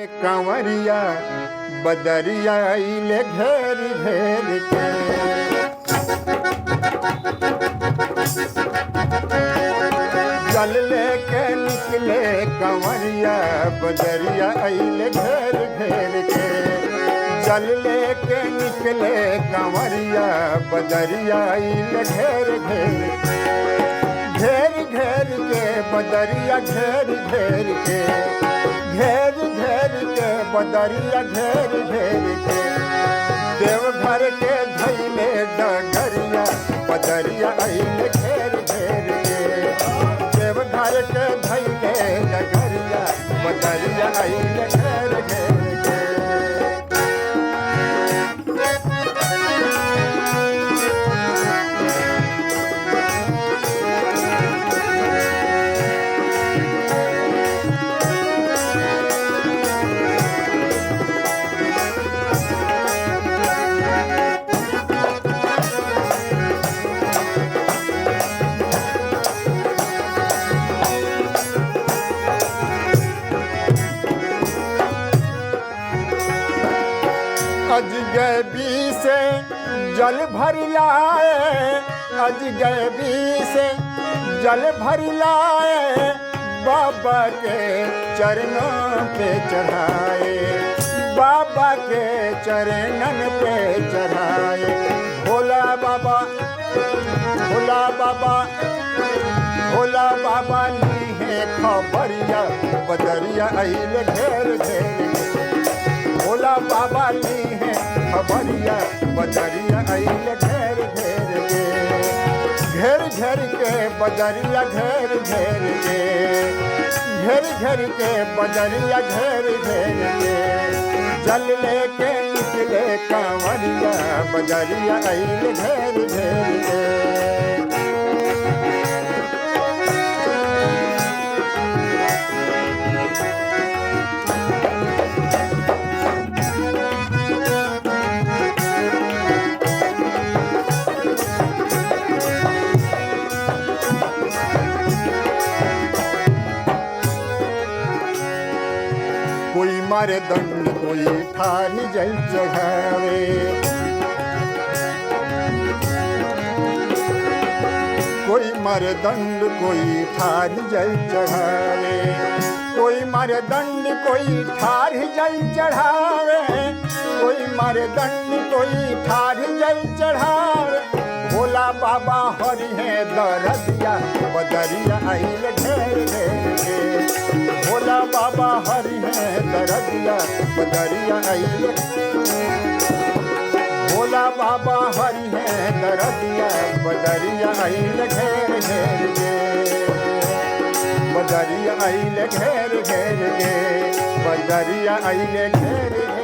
कंवरिया बदरिया आइले घेर घेर के। जल लेके निकले कंवरिया बदरिया आइले घेर घेर के। जल लेके निकले कंवरिया बदरिया आइले घेर घेर के। घेर घेर के बदरिया घेर घेर के। घेर घेर के बदरिया घेर घेर के। देवघर के धैले डगरिया बदरिया आइले घेर घेर के। देवघर के धैले डगरिया बदरिया आइले घेर घेर के। अजगैबी से जल भर लाए। अजगैबी से जल भर लाए। बाबा के चरणों पे चढ़ाए। बाबा के चरणन पे चढ़ाए। भोला बाबा भोला बाबा भोला बाबा ली है खबरिया बदरिया आइले घेर घेर के। भोला बाबा ली है खबरिया बदरिया आइले घेर घेर के। घेर घेर के बदरिया घेर घेर के। घेर घेर के बदरिया घेर घेर के। जल लेके निकले कंवरिया बदरिया आइले घेर घेर के। कोई मारे दंड कोई ठान जल चढ़ावे। कोई मारे दंड कोई ठार जल चढ़ावे। कोई मारे दंड कोई ठार जल चढ़ावे। कोई मारे दंड कोई ठार जल चढ़ावे। भोला बाबा हरि है दरदिया बदरिया आइले घेर घेर के। भोला बाबा हरि है दरदिया बदरिया आइले। भोला बाबा हरि है दरदिया बदरिया आइले घेर घेर के। बदरिया आइले घेर घेर के। बदरिया आइले घेर घेर